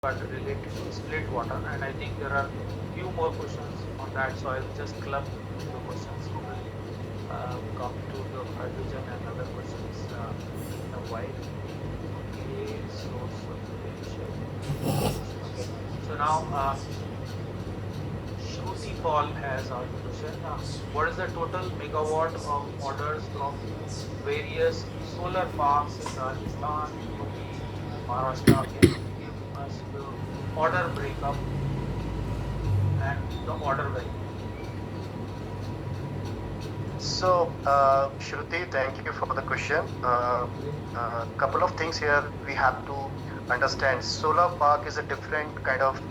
but related to split water, and I think there are few more questions on that, so I'll just club the questions. We will come to the hydrogen and other questions in a while. Okay, source of potential. Okay, so now Shruti Paul has asked a question. What is the total megawatt of orders from various solar parks in Rajasthan, UP, Maharashtra? Can you give us the order breakup and the order value? So, Shruti, thank you for the question. Couple of things here we have to understand. Solar park is a different kind of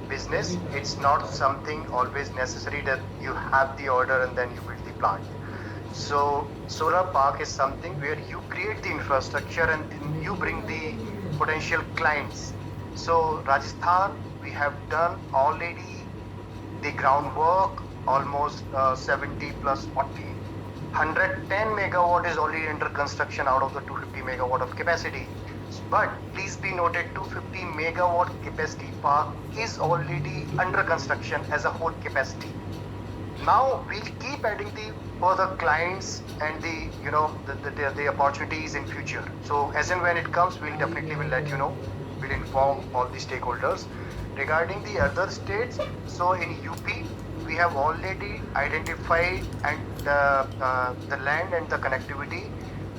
business. It's not something always necessary that you have the order and then you build the plant. So, solar park is something where you create the infrastructure and then you bring the potential clients. So, Rajasthan, we have done already the groundwork, almost 70 plus 40. 110 megawatt is already under construction out of the 250 megawatt of capacity. But please be noted, 250 megawatt capacity park is already under construction as a whole capacity. Now we'll keep adding the further clients and the opportunities in future. So as and when it comes, we'll definitely will let you know. We'll inform all the stakeholders. Regarding the other states, so in UP, we have already identified and the land and the connectivity,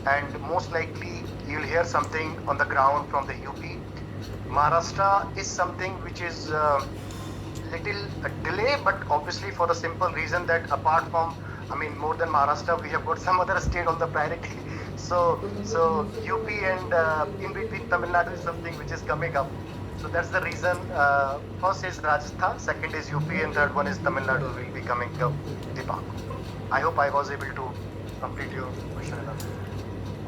and most likely you'll hear something on the ground from the UP. Maharashtra is something which is little delay, but obviously for the simple reason that apart from, I mean, more than Maharashtra, we have got some other state on the priority. So UP and in between Tamil Nadu is something which is coming up. So that's the reason. First is Rajasthan, second is UP, and third one is Tamil Nadu will be coming up the park. I hope I was able to complete your question.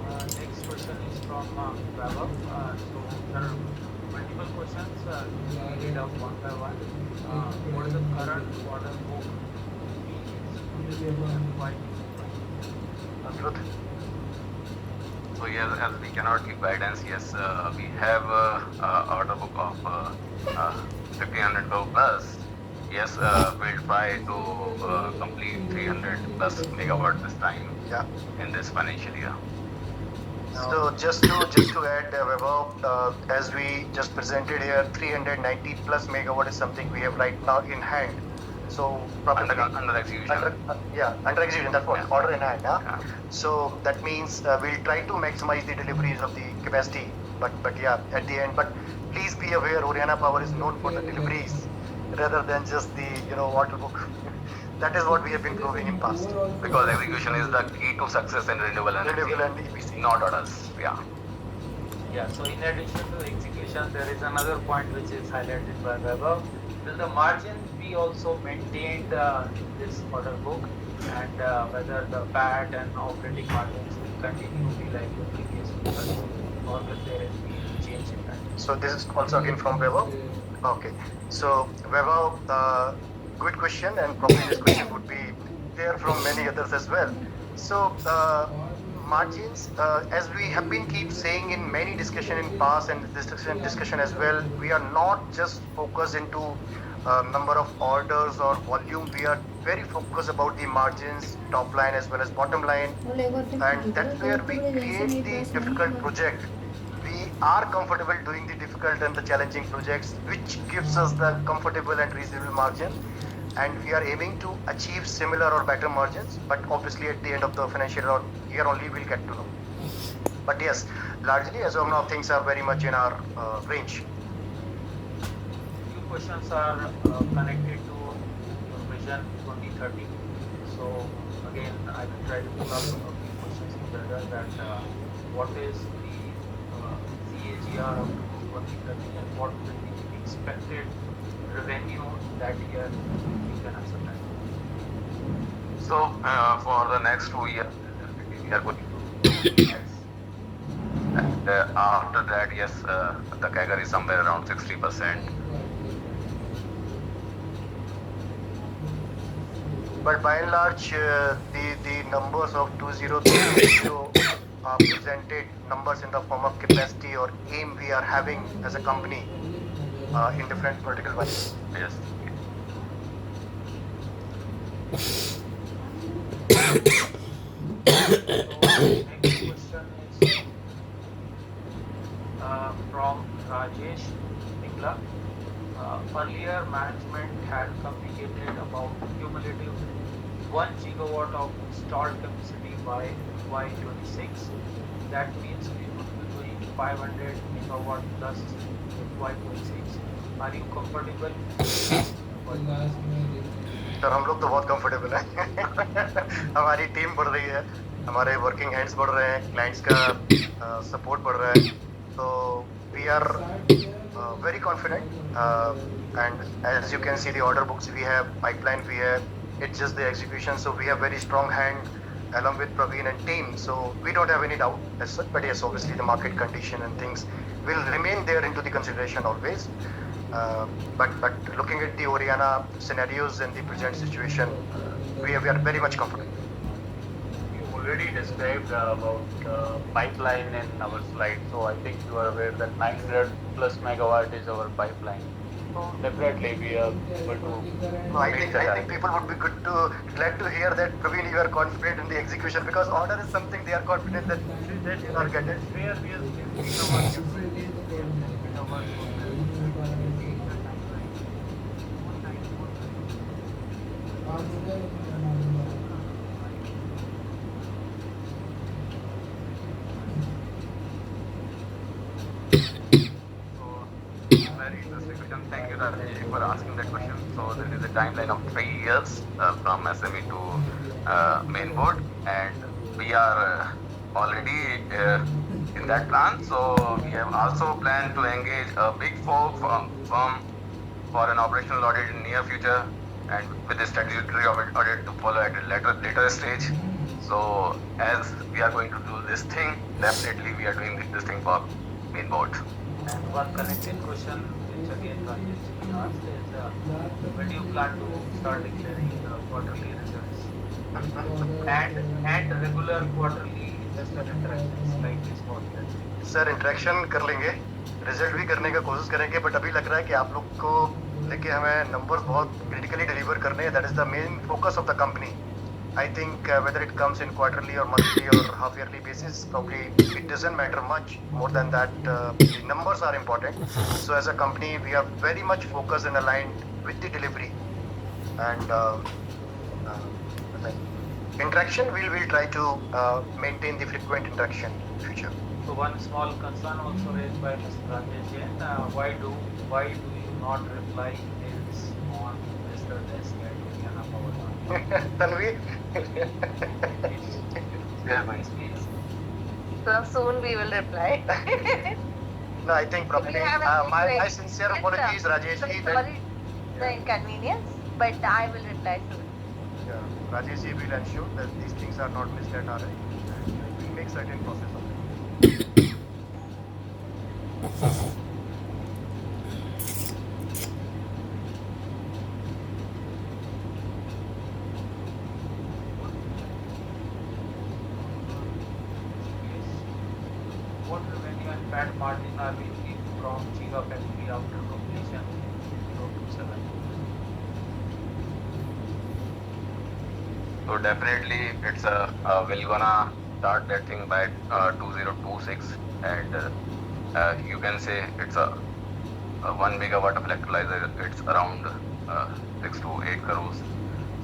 Next question is from Vaibhav. So there are multiple questions. We read out one by one. What is the current order book? And why? Anirudh? So yes, as we cannot give guidance, yes, we have order book of 1500 crore plus. Yes, we'll try to complete 300 plus megawatt this time. Yeah. In this financial year. So just to add, Vaibhav, as we just presented here, 390 plus megawatt is something we have right now in hand. So probably under execution. Under execution. That's what, yeah. Order in hand. Yeah? So that means we'll try to maximize the deliveries of the capacity. But yeah, at the end. But please be aware, Oriana Power is known for the deliveries rather than just the order book. That is what we have been proving in past. Because execution is the key to success in renewable energy. Renewable and EPC. Not orders. Yeah. Yeah. So in addition to execution, there is another point which is highlighted by Vaibhav. Will the margin be also maintained in this order book, and whether the PAT and operating margins will continue to be like the previous years, or will there be any change in that? So this is also again from Vaibhav. Okay. So Vaibhav, good question, and probably this question would be there from many others as well. So margins, as we have been keep saying in many discussion in past and this discussion as well, we are not just focused into number of orders or volume. We are very focused about the margins, top line as well as bottom line, and that's where we create the difficult project. We are comfortable doing the difficult and the challenging projects, which gives us the comfortable and reasonable margin, and we are aiming to achieve similar or better margins, but obviously at the end of the financial year only we'll get to know. But yes, largely as of now things are very much in our range. Few questions are connected to your vision 2030. So again, I will try to pull up a few questions together. That what is the CAGR of 2030 and what will be the expected revenue that year? You can answer that. So for the next 2 years, we are going to yes. And after that, yes, the CAGR is somewhere around 60%. But by and large, the numbers of 2030 are presented numbers in the form of capacity or aim we are having as a company. in different vertical wise. Yes. So next question is from Rajesh Nigla. Earlier management had communicated about cumulative 1 gigawatt of installed capacity by FY26. That means we would be doing 500 megawatt plus FY26. Are you comfortable? Sir हम लोग तो बहुत comfortable हैं हमारी team बढ़ रही है, हमारे वर्किंग हैंड्स बढ़ रहे हैं, क्लाइंट्स का सपोर्ट बढ़ रहा है, तो we are very confident, and as you can see the order books we have, pipeline we have, it's just the execution, so we have very strong hand along with Praveen and team, so we don't have any doubt as such, but yes, obviously the market condition and things will remain there into the consideration always, but looking at the Oriana scenarios and the present situation, we are very much comfortable. You already described about pipeline in our slide, so I think you are aware that 900 plus megawatt is our pipeline. So definitely we are able to. No, I think people would be glad to hear that Praveen, you are confident in the execution, because order is something they are confident that you are getting. Where we are giving our capacity, our Very interesting question. Thank you, Rajesh, for asking that question. So there is a timeline of 3 years from SME to main board, and we are already in that plan. So we have also planned to engage a big four firm for an operational audit in near future, and with a statutory audit to follow at a later stage. So as we are going to do this thing, definitely we are doing this thing for main board. And one connected question, which again Rajesh asked, is when do you plan to start declaring quarterly results and regular quarterly investor interactions like this podcast? Sir interaction कर लेंगे, result भी करने का कोशिश करेंगे, but अभी लग रहा है कि आप लोग को लेके हमें नंबर्स बहुत क्रिटिकली डिलीवर करने हैं. That is the main focus of the company. I think whether it comes in quarterly or monthly or half yearly basis, probably it doesn't matter much. More than that, the numbers are important. So as a company, we are very much focused and aligned with the delivery. And interaction, we'll try to maintain the frequent interaction in future. So one small concern also raised by Mr. Rajesh Jain, why do you not reply emails on investor desk at Oriana Power Plant? Tanvi? Please. So soon we will reply. No, I think probably We have a my sincere apologies, Rajesh So ji. sorry the inconvenience, but I will reply soon. Rajesh ji will ensure that these things are not missed at our end, and we make certain process of it. What revenue and PAT margin are we looking from Giga factory after completion in 2027? So definitely it's we're gonna start that thing by 2026, and you can say it's a 1 megawatt of electrolyzer. It's around 6 to 8 crores.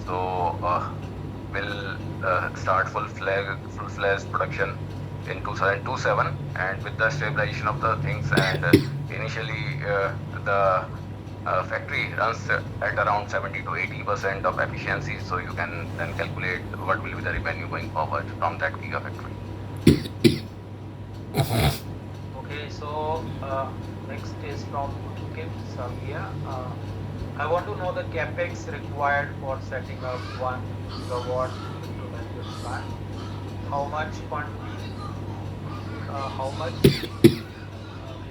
So we'll start full-fledged production in 2027, and with the stabilization of the things, and initially the factory runs at around 70 to 80% of efficiency, so you can then calculate what will be the revenue going forward from that gigafactory. Okay, so next is from Kim Savia. I want to know the capex required for setting up 1 gigawatt electrolyzer plant. How much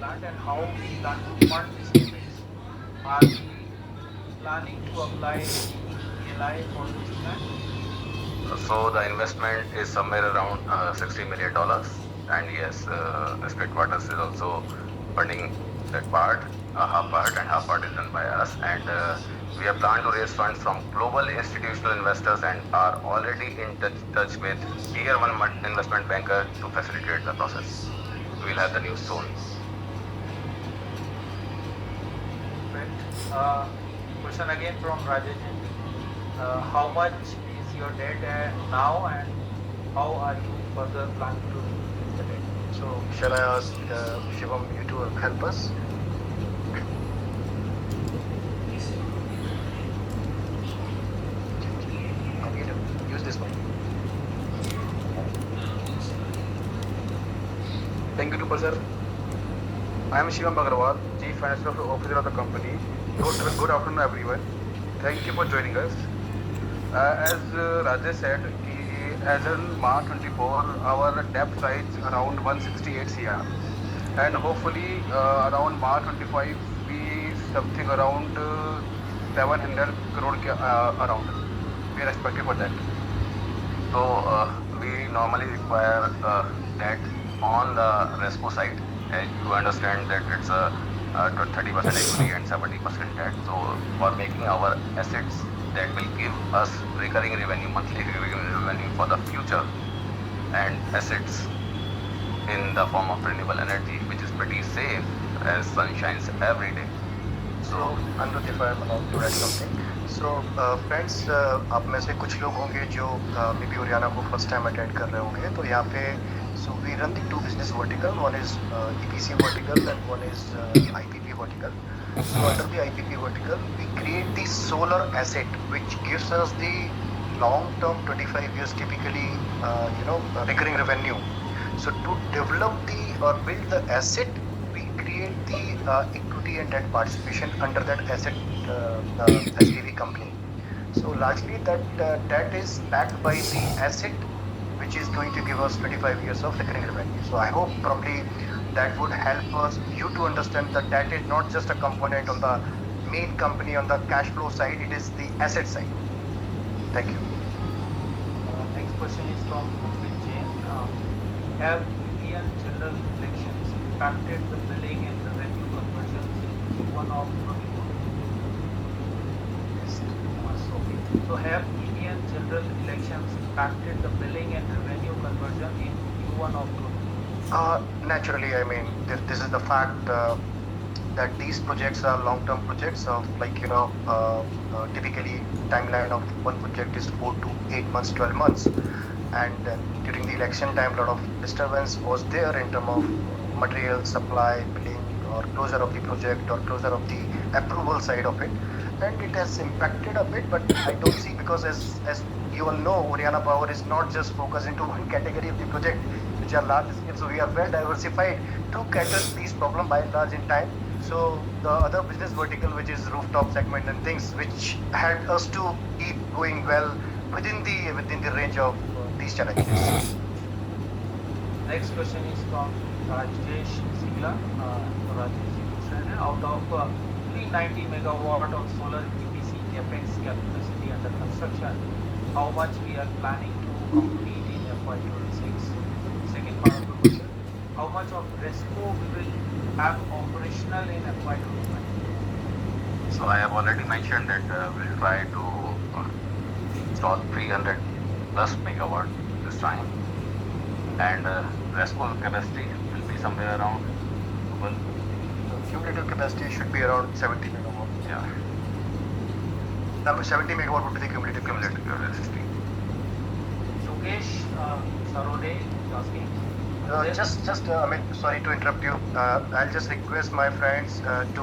plant and how we plan to fund this capex? Are we planning to apply ELI for this plant? So the investment is somewhere around $60 million, and yes, Spirit Waters is also funding that part. half part and half part is done by us. And we have planned to raise funds from global institutional investors and are already in touch with tier 1 investment banker to facilitate the process. We'll have the news soon. Great. Question again from Rajesh. How much is your debt now, and how are you further planning to reduce the debt? So shall I ask Shivam you to help us? Okay, use this one. Thank you, Tupal sir. I am Shivam Agrawal, Chief Financial Officer of the company. Good afternoon, everyone. Thank you for joining us. As Rajesh said, as in March 24, our debt size around 168 CR, and hopefully around March 25, we something around 700 crore around. We are expecting for that. So we normally require debt on the RESCO side, and you understand that it's a 30% equity and 70% debt. So for making our assets that will give us recurring revenue, monthly recurring revenue for the future, and assets in the form of renewable energy, which is pretty safe as sun shines every day. So Anirudh, if I am allowed to add something. So friends, आप में से कुछ लोग होंगे जो may be Oriana को first time attend कर रहे होंगे. तो यहाँ पे so we run the two business vertical. One is EPC vertical and one is IPP vertical. So under the IPP vertical, we create the solar asset, which gives us the long-term 25 years typically, recurring revenue. So to develop or build the asset, we create the equity and debt participation under that asset SPV company. So largely that debt is backed by the asset, which is going to give us 25 years of recurring revenue. So I hope probably that would help us you to understand that that is not just a component on the main company on the cash flow side, it is the asset side. Thank you. Next question is from Mukul Jain. Have Indian general elections impacted the billing and revenue conversions in Q1 of 24? Yes. So have Indian general elections impacted the billing and revenue conversion in Q1 of 24? Naturally, I mean, this is the fact that these projects are long-term projects of typically timeline of one project is 4 to 8 months, 12 months. And during the election time, a lot of disturbance was there in terms of material supply, billing, or closure of the project or closure of the approval side of it. And it has impacted a bit, but I don't see, because as you all know, Oriana Power is not just focused into one category of the project, which are large scale. So we are well diversified to cater these problems by and large in time. So the other business vertical, which is rooftop segment and things, which helped us to keep going well within the range of these challenges. Next question is from Rajesh Sigla. Rajesh Sigla, out of 390 megawatt of solar EPC capex capacity under construction, how much we are planning to complete in FY26? Second part of the question, how much of RESCO we will have operational in FY25? So I have already mentioned that we'll try to install 300 plus megawatt this time, and RESCO capacity will be somewhere around, well, Cumulative capacity should be around 70 megawatt. yeah, Number 70 megawatt would be the cumulative capacity. Yogesh Sarode is asking. I mean, sorry to interrupt you. I'll just request my friends to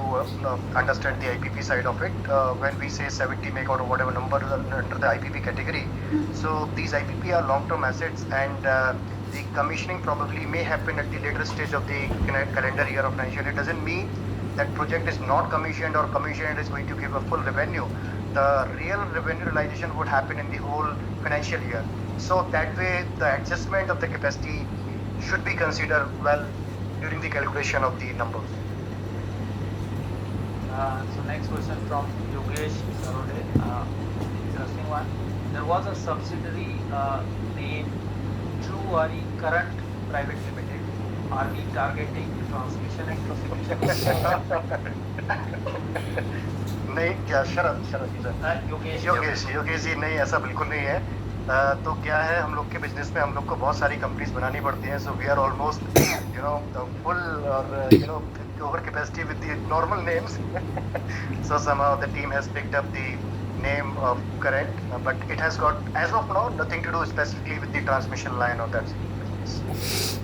understand the IPP side of it. When we say 70 megawatt or whatever number under the IPP category, so these IPP are long-term assets, and the commissioning probably may happen at the later stage of the calendar year of financial year. It doesn't mean that project is not commissioned or commissioned is going to give a full revenue. The real revenue realization would happen in the whole financial year. So that way, the adjustment of the capacity should be considered well during the calculation of the numbers. So next question from Yogesh Sarode. Interesting one. There was a subsidiary named True Current Private Limited. Are we targeting transmission and transmission? नहीं क्या शरद जी sir Yogesh ji नहीं ऐसा बिल्कुल नहीं है तो क्या है हम लोग के बिजनेस में हम लोग को बहुत सारी कंपनीज बनानी पड़ती हैं so we are almost full और over capacity with the normal names so somehow the team has picked up the name of current but it has got as of now nothing to do specifically with the transmission line or that business.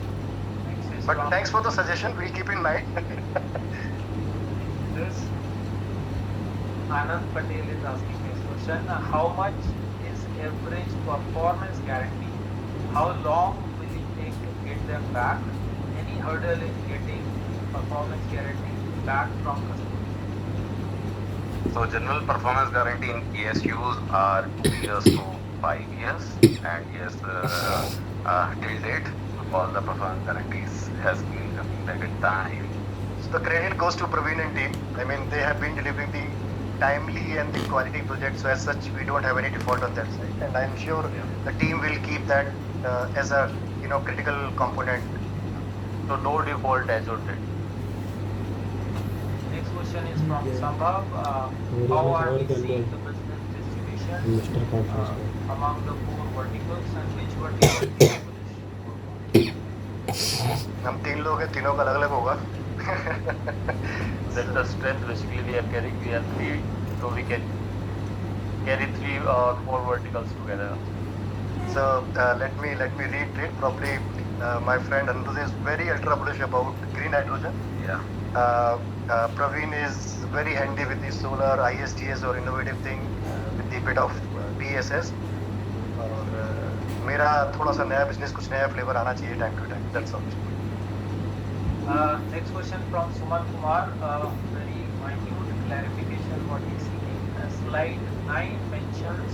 But thanks for the suggestion, we'll keep in mind. This Anand Patel is asking this question. How much is average performance guarantee? How long will it take to get them back? Any hurdle in getting performance guarantee back from customers? So general performance guarantee in PSUs are 2 years to 5 years, and yes, till date, all the performance guarantees has been coming back in time. So the credit goes to Praveen and team. I mean, they have been delivering the timely and the quality projects. So as such, we don't have any default on that side. And I'm sure the team will keep that as a critical component. So no default as on date. Next question is from Sambhav. How are we seeing the business distribution among the 4 verticals and which vertical is bullish? हम 3 लोग हैं, तीनों का अलग-अलग होगा. That's the strength basically we are carrying. We are 3, so we can carry 3 or 4 verticals together. So let me reiterate. Probably my friend Anuruddh is very ultra bullish about green hydrogen. Yeah. Praveen is very handy with the solar ISTS or innovative thing with the bit of BSS. और मेरा थोड़ा सा नया business कुछ नया flavour आना चाहिए time to time. That's all. Next question from Suman Kumar. Very minute clarification what he's seeking. Slide 9 mentions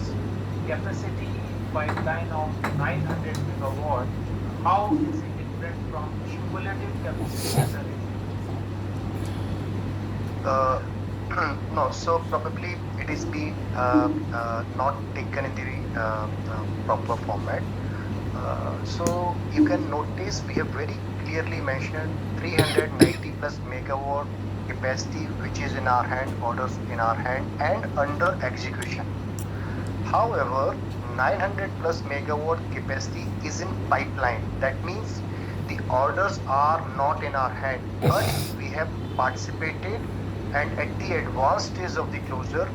capacity pipeline of 900 megawatt. How is it different from cumulative capacity? No, so probably it is being not taken in the proper format. So you can notice we have very clearly mentioned 390 plus megawatt capacity which is in our hand, orders in our hand and under execution. However, 900 plus megawatt capacity is in pipeline. That means the orders are not in our hand, but we have participated and at the advanced stage of the closure,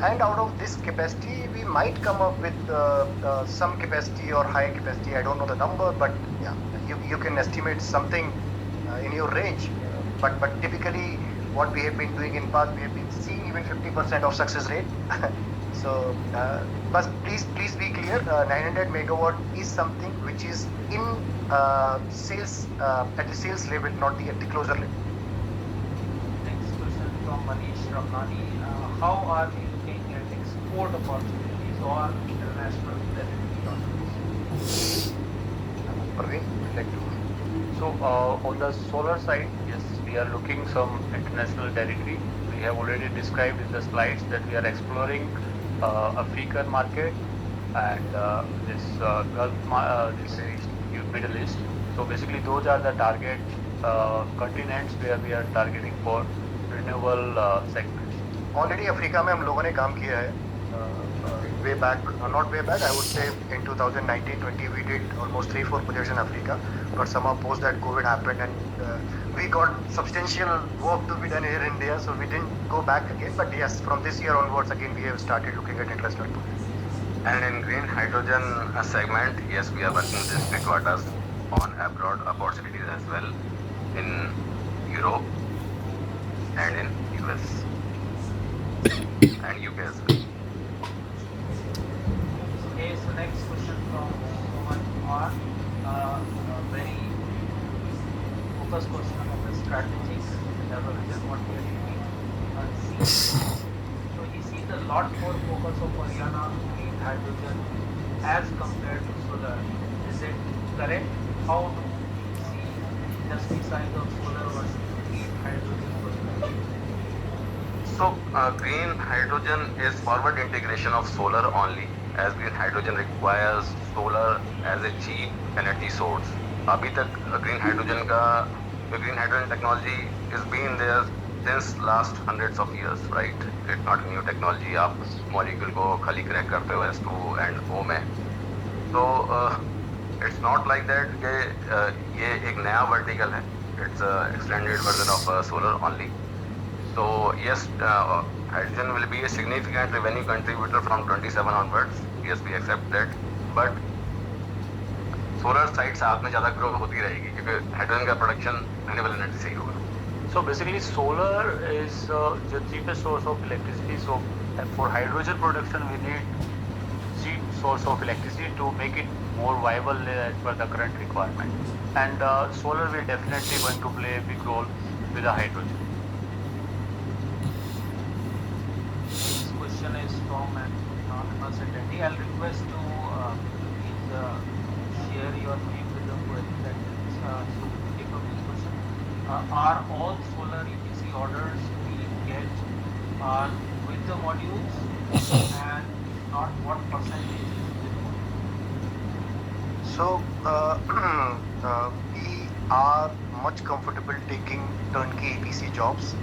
and out of this capacity we might come up with some capacity or high capacity. I don't know the number, but yeah, you can estimate something in your range. But typically what we have been doing in past, we have been seeing even 50% of success rate. So but please be clear, 900 megawatt is something which is in sales at the sales level, not at the closure level. Next question from Manish Ramnani. How are we looking at export opportunities or international opportunities? Praveen, like to. So on the solar side, yes, we are looking some international territory. We have already described in the slides that we are exploring African market and this this Middle East. So basically those are the target continents where we are targeting for renewable segments. Already Africa में हम लोगों ने काम किया है way back, not way back, I would say in 2019-20 we did almost 3-4 projects in Africa, but somehow post that COVID happened and we got substantial work to be done here in India, so we didn't go back again. But yes, from this year onwards again we have started looking at international projects. And in green hydrogen segment, yes, we are working with headquarters on abroad opportunities as well in Europe and in US and UK as well. Okay, so next question from Suman Kumar. Very focused question on the strategic development what we are doing. So he sees a lot more focus of Haryana green hydrogen as compared to solar. Is it correct? How do you see industry size of solar versus green hydrogen perspective? So green hydrogen is forward integration of solar only, as green hydrogen requires solar as a cheap energy source. अभी तक green hydrogen technology is been there since last hundreds of years, right? It's not new technology. आप molecule को खाली crack करते हो S2 and O में. So it's not like that कि ये एक नया वर्टिकल है. It's a extended version of solar only. So yes, hydrogen will be a significant revenue contributor from 27 onwards. Yes, we accept that. But solar side साथ में ज़्यादा grow होती रहेगी क्योंकि हाइड्रोजन का प्रोडक्शन रिन्यूएबल एनर्जी से ही होगा. So basically, solar is the cheapest source of electricity. So for hydrogen production, we need cheap source of electricity to make it more viable as per the current requirement. And solar will definitely going to play a big role with the hydrogen. Next question is from an anonymous attendee. I'll request to please share your name with the query that is so take up this question. Are all solar EPC orders we get are with the modules, and not what percentage is with modules? So we are much comfortable taking turnkey EPC jobs.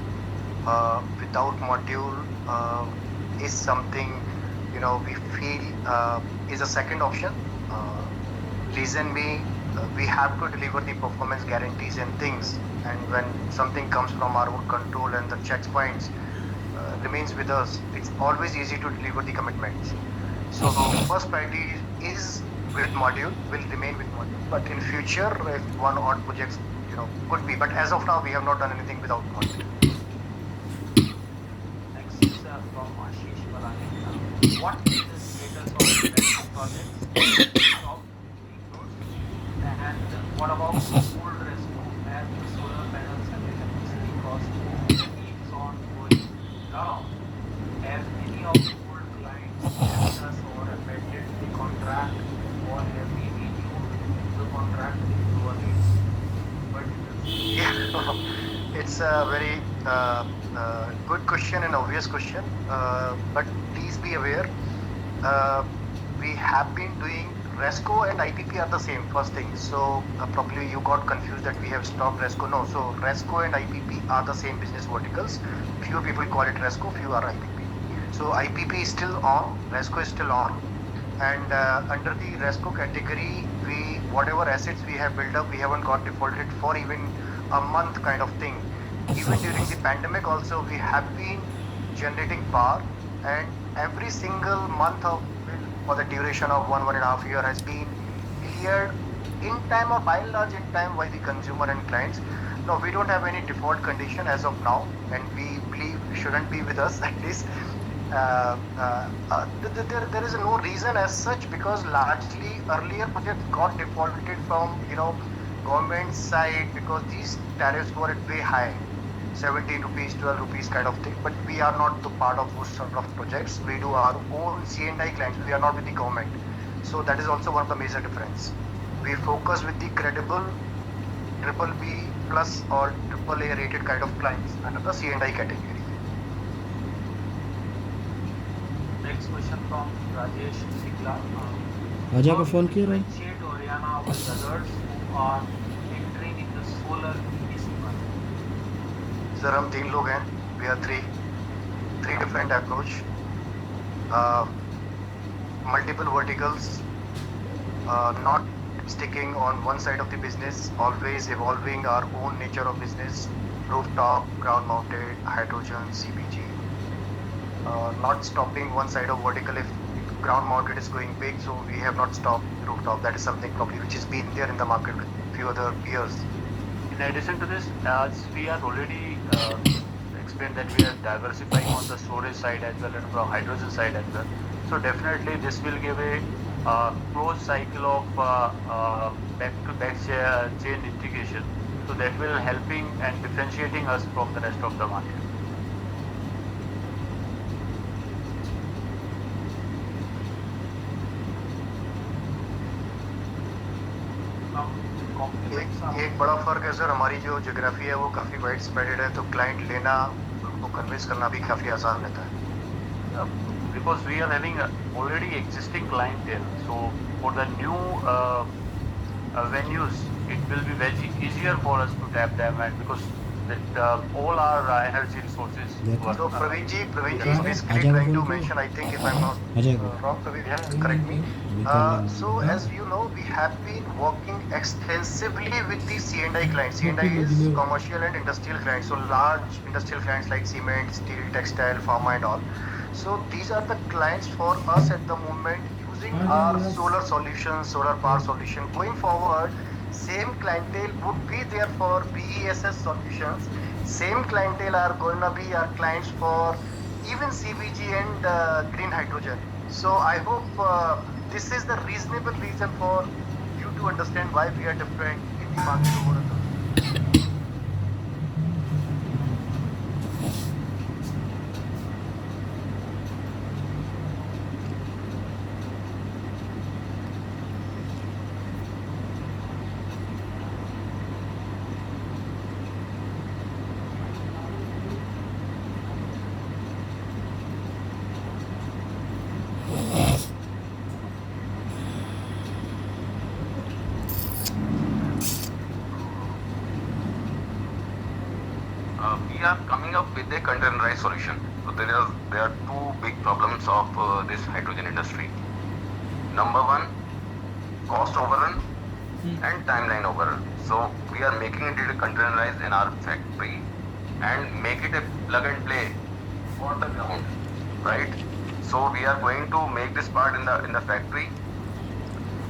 Without module is something we feel is a second option. Reason being, we have to deliver the performance guarantees and things, and when something comes from our own control and the checkpoints remains with us, it's always easy to deliver the commitments. So first priority is with module, will remain with module, but in future if one odd projects could be, but as of now we have not done anything without module. Next is from Ashish Balani. What is the status of electric projects? Stop being closed? And what about old RESCO, as the solar panels and electricity cost keeps on going down? As many of the old clients left us or amended the contract, or have we renewed the contract with lower rates? But Yeah, it's a very good question and obvious question, but please be aware, we have been doing RESCO and IPP are the same, first thing. So probably you got confused that we have stopped RESCO. No, so RESCO and IPP are the same business verticals. Few people call it RESCO, few are IPP. So IPP is still on, RESCO is still on, and under the RESCO category, whatever assets we have built up, we haven't got defaulted for even a month kind of thing. Even during the pandemic also, we have been generating power, and every single month of for the duration of 1.5 years has been cleared in time, or by and large in time, by the consumer and clients. No, we don't have any default condition as of now, and we believe shouldn't be with us at least. There is no reason as such, because largely earlier projects got defaulted from government side, because these tariffs were at way high, 17 rupees, 12 rupees kind of thing. But we are not the part of those sort of projects. We do our own C&I clients. We are not with the government. So that is also one of the major difference. We focus with the credible BBB plus or AAA rated kind of clients under the C&I category. next question from Rajesh Sikla. राजा को phone किया रहा Differentiate Oriana with others who are entering in the solar EPC market. Sir हम 3 लोग हैं. We are three different approach, multiple verticals, not sticking on one side of the business, always evolving our own nature of business, rooftop, ground mounted, hydrogen, CBG, not stopping one side of vertical. If ground mounted is going big, so we have not stopped rooftop. That is something probably which has been there in the market with few other peers. In addition to this, as we are already explained that we are diversifying on the storage side as well and the hydrogen side as well. So definitely this will give a closed cycle of back-to-back chain integration. So that will helping and differentiating us from the rest of the market. एक बड़ा फर्क है sir, हमारी जो geography है वो काफ़ी wide spreaded है, तो क्लाइंट लेना, उनको कन्विंस करना भी काफ़ी आसान रहता है. Because we are having already existing clientele, so for the new venues it will be very easier for us to tap them, and because all our energy resources Yeah. were So Praveen ji is basically Ajay trying to Gopal. mention, I think if I'm not Ajay Gopal. wrong, Praveen, correct me. We call him. So as you know, we have been working extensively with the C&I clients. C&I is commercial and industrial clients. So large industrial clients like cement, steel, textile, pharma and all. So these are the clients for us at the moment using our solar solutions, solar power solution. Going forward, same clientele would be there for BESS solutions. Same clientele are going to be our clients for even CBG and green hydrogen. So I hope this is the reasonable reason for you to understand why we are different in the market over others. We are coming up with a containerized solution. So there are two big problems of this hydrogen industry. Number one, cost overrun and timeline overrun. So we are making it containerized in our factory and make it a plug and play for the ground, right? So we are going to make this part in the factory,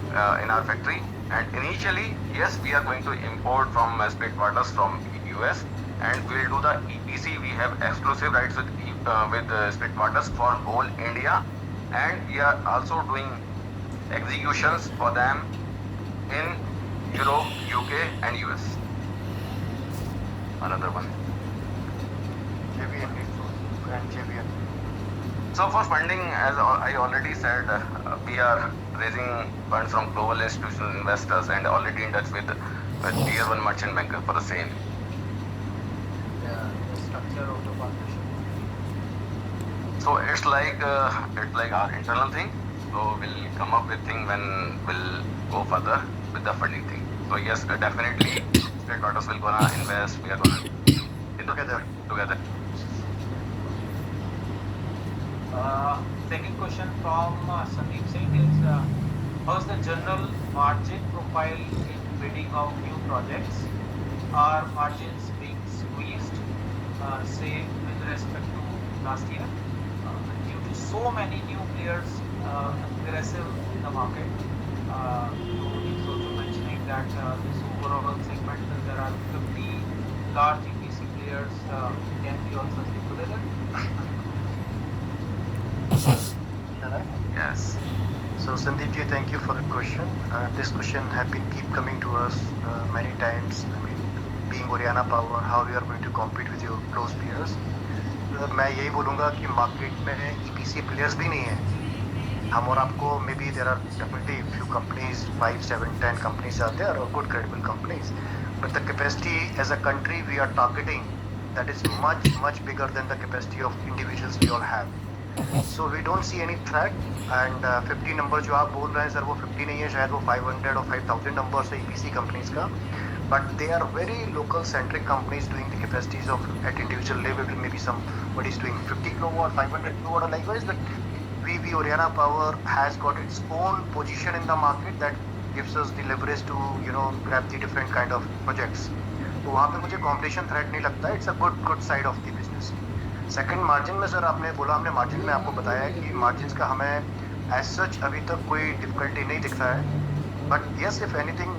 in our factory, and initially, yes, we are going to import from split waters from US, and we'll do the EPC. We have exclusive rights with split waters for whole India, and we are also doing executions for them in Europe, UK, and US. Another one. JVN and JVN. So for funding, as I already said, we are raising funds from global institutional investors and already in touch with tier 1 merchant banker for the same. The structure of the partnership. So it's like our internal thing. So we'll come up with thing when we'll go further with the funding thing. So yes, definitely, State Waters will gonna invest. We are gonna together. Second question from Sandeep Singh is how's the general margin profile in bidding of new projects? Are margins being squeezed, say with respect to last year, due to so many new players aggressive in the market? He's also mentioning that this overall segment there are 50 large EPC players. Can we also stick together? Yes. So Sandeep ji, thank you for the question. This question have been keep coming to us many times. I mean, being Oriana Power, how we are going to compete with your close peers. मैं यही बोलूँगा कि market में EPC players भी नहीं है. हम और आपको maybe there are definitely few companies, 5, 7, 10 companies are there, or good credible companies. But the capacity as a country we are targeting, that is much bigger than the capacity of individuals we all have. So we don't see any threat, and 50 number जो आप बोल रहे हैं sir वो 50 नहीं है, शायद वो 500 or 5000 numbers है EPC companies का, but they are very local centric companies doing the capacities of at individual level. Maybe somebody is doing 50 kilowatt, 500 kilowatt, or likewise. But we Oriana Power has got its own position in the market that gives us the leverage to grab the different kind of projects. तो वहाँ पे मुझे competition threat नहीं लगता. It's a good side of the business. Second margin में sir आपने बोला, हमने मार्जिन में आपको बताया है कि मार्जिन का हमें एज सच अभी तक कोई डिफिकल्टी नहीं दिखता है. But yes, if anything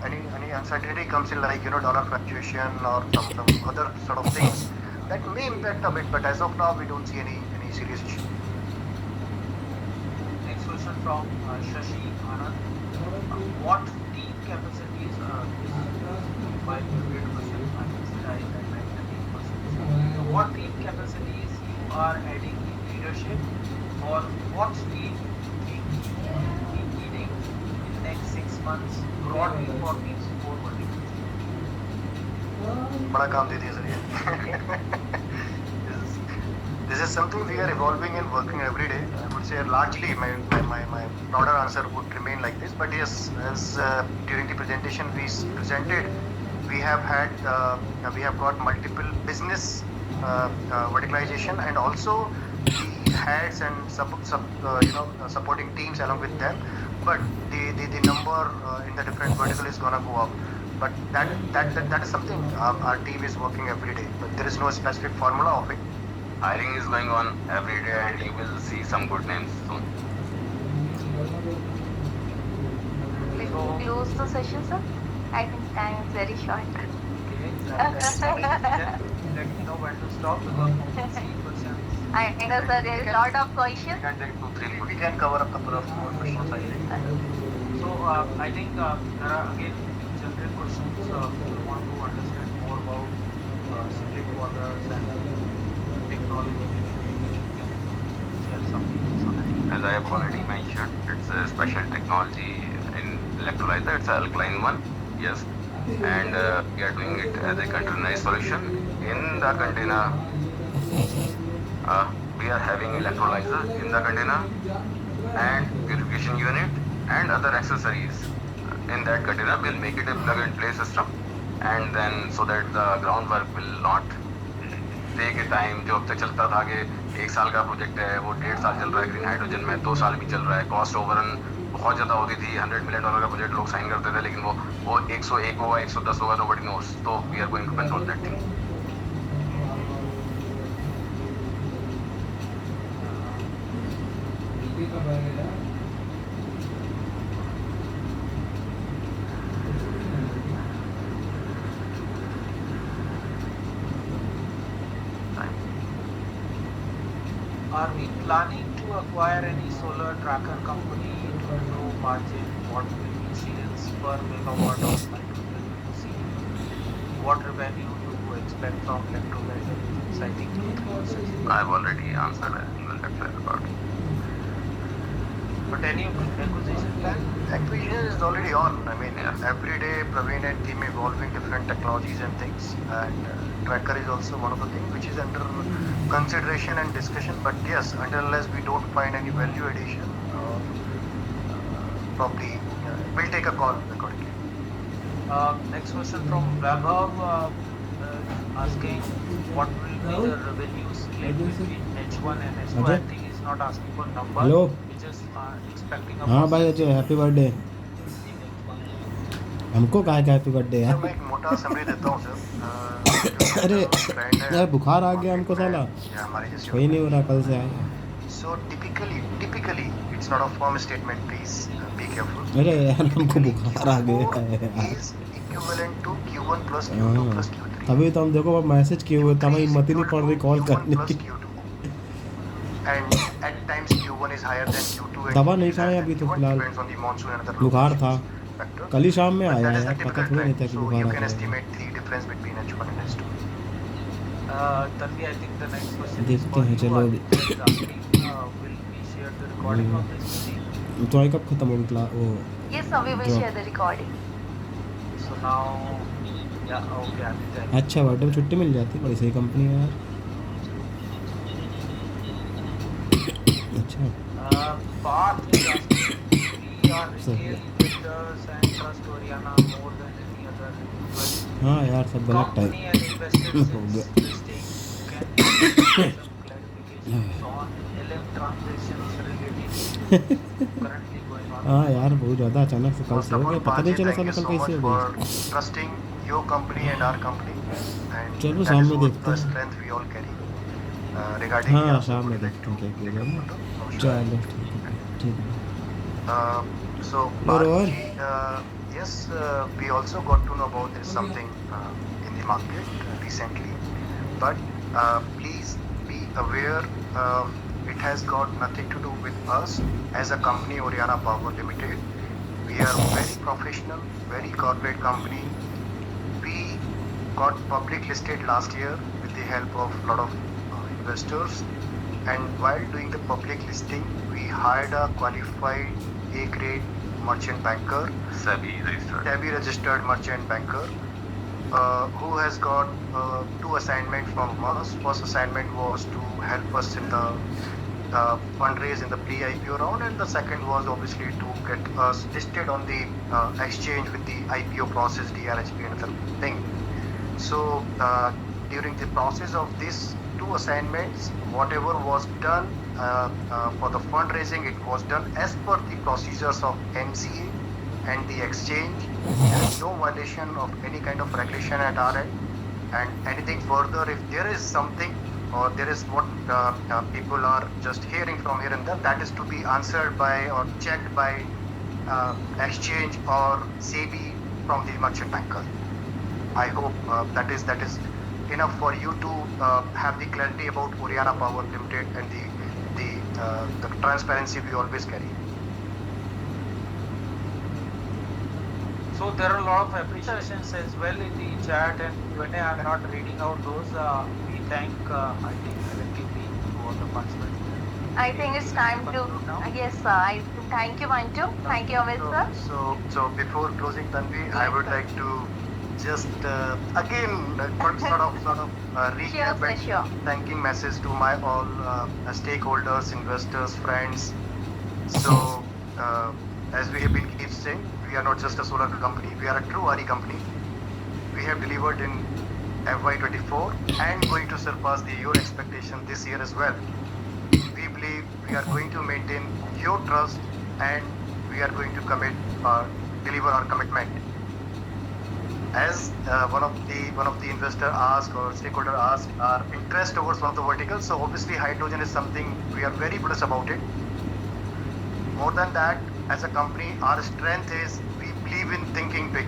any uncertainty comes in like dollar fluctuation और some other sort of things that may impact a bit, but as of now we don't see any serious issue. Next question from Shashi Anand. What team capacities by period question? What team capacities you are adding in leadership, or what team you think you be needing in next 6 months broadly for these 4 verticals? बड़ा काम दे दिया sir ये. this is something we are evolving and working every day. I would say largely my broader answer would remain like this. But yes, as during the presentation presented, we have got multiple business verticalization, and also the heads and supporting teams along with them. But the number in the different vertical is gonna go up. But that is something our team is working every day. But there is no specific formula of it. Hiring is going on every day, and you will see some good names soon. Let's close the session, sir. I think time is very short. Okay, let me know when to stop because we can see questions. I know, sir, there is a lot of questions. You can take 2-3 We can cover a couple of more questions, I think. So I think there are again general questions. People want to understand more about split waters and technology. Share some details on it. As I have already mentioned, it's a special technology in electrolyzer. It's an alkaline one, yes, and we are doing it as a containerized solution. In the container, we are having electrolyzer in the container and purification unit and other accessories in that container. We'll make it a plug-and-play system, and then so that the groundwork will not take a time. जो अब तक चलता था कि 1 साल का project है, वो 1.5 साल चल रहा है ग्रीन हाइड्रोजन में, 2 साल भी चल रहा है. कॉस्ट ओवररन बहुत ज़्यादा होती थी. $100 million का प्रोजेक्ट लोग साइन करते थे, लेकिन वो 101 होगा, 110 होगा, nobody knows. तो we are going to control that thing. Are we planning to acquire any solar tracker company to grow margin? What will be sales per megawatt of nitrogen we see? What revenue do you expect from electrolyzer business? I think 2-3%. I've already answered it in the lecture about it. But any acquisition plan? Acquisition is already on. I mean, Yes. every day Praveen and team evolving different technologies and things. And tracker is also one of the things which is under consideration and discussion. But yes, unless we don't find any value addition, probably we'll take a call accordingly. Next question from Vaibhav asking what will be the revenue split between H1 and H2. I Ajay? think he's not asking for number. Hello? He's just expecting a हाँ भाई percentage Ajay, happy birthday. in H1. हमको काय का happy birthday sir यार. मैं एक मोटा summary देता हूँ सर. अरे यार बुखार आ गया हमको साला. हमारे जैसे कोई नहीं हो रहा कल से आया. So typically it's not a firm statement. Please be careful. अरे यार हमको बुखार आ गया है यार. Is equivalent to Q1 plus Q2 हाँ, plus Q3. तभी तो हम देखो मैसेज किए हुए तब हिम्मत ही नहीं पड़ रही कॉल करने Q1 plus की. Q2. And at times Q1 is higher than Q2. and दवा नहीं Q3 is खाए higher अभी than तो Q1, फिलहाल. depends on the monsoon and other बुखार था. factors. कल ही शाम में But आया that is the यार, पता typical थोड़ी नहीं था trend. कि So बुखार you आ can गया. estimate the difference between H1 and H2. Tanvi, I think the next question is देखते for हैं, you. चलो अभी. Aditya is asking, will we share the recording of this meeting? तो आई कब खत्म होगी क्लास वो. Yes, sir, we will Job. share the recording. So now, yeah, okay, Aditya. अच्छा बर्थडे में छुट्टी मिल जाती बड़ी सही कंपनी है यार. अच्छा Parth is asking, we are Sir. retail investors and trust Oriana more than any other individual हाँ यार सब गलत company टाइम. and invested हो since गया. listing. Can you give some clarifications on LM transactions related currently going on? हाँ यार बहुत ज़्यादा अचानक से कल First से हो of all, गया, पता नहीं Bhaji, चला thank साला you कल so कैसे much हो गई. for trusting your company and our company. And चलो that शाम is में what देखते the हैं. strength we all carry. Regarding हाँ your शाम में support, देखते हैं क्या किया take a जाए. photo. चलो ठीक है. So, More Bharti, yes, we also got to know about this something in the market recently, but please be aware, it has got nothing to do with us as a company, Oriana Power Limited. We are very professional, very corporate company. We got public listed last year with the help of a lot of investors. And while doing the public listing, we hired a qualified A-grade merchant banker, SEBI registered. SEBI registered merchant banker, who has got two assignments from us. First assignment was to help us in the fundraise in the pre-IPO round, and the second was obviously to get us listed on the exchange with the IPO process, DRHP and other thing. So during the process of these two assignments, whatever was done for the fundraising, it was done as per the procedures of MCA and the exchange. There is no violation of any kind of regulation at our end. And anything further, if there is something or there is what people are just hearing from here and there, that is to be answered by or checked by exchange or SEBI from the merchant banker. I hope that is enough for you to have the clarity about Oriana Power Limited and the transparency we always carry. So there are a lot of appreciations as well in the chat, and when I am not reading out those, we thank I think collectively for the participants. I think it's time to. Yes, sir. I thank you, Manju. Thank you, Amit sir. So before closing, Tanvi, I would like to just again sort of recap Sure, and sure. thanking message to my all stakeholders, investors, friends. So as we have been keep saying, we are not just a solar company, we are a true RE company. We have delivered in FY24 and going to surpass your expectation this year as well. We believe we are going to maintain your trust and we are going to deliver our commitment. As one of the investor asked or stakeholder asked our interest towards one of the verticals. So obviously hydrogen is something we are very bullish about it. More than that, as a company, our strength is we believe in thinking big.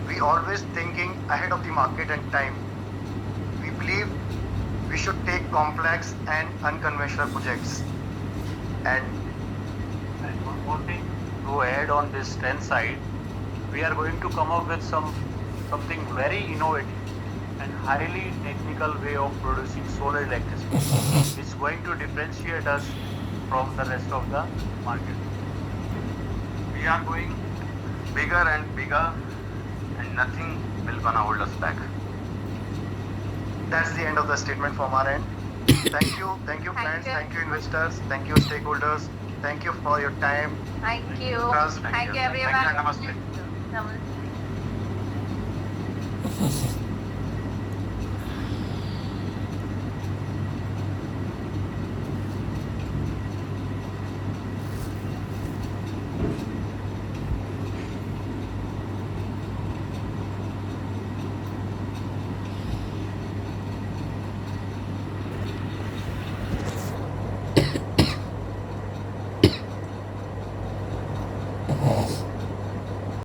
We always thinking ahead of the market and time. We believe we should take complex and unconventional projects. And one more thing to add on this strength side, we are going to come up with something very innovative and highly technical way of producing solar electricity. It's going to differentiate us from the rest of the market. We are going bigger and bigger, and nothing will gonna hold us back. that's the end of the statement from our end. Thank you friends, you. thank you investors, thank you stakeholders, thank you for your time. Thank you. Trust. Thank you, Thank you. everyone. Namaste. Namaste.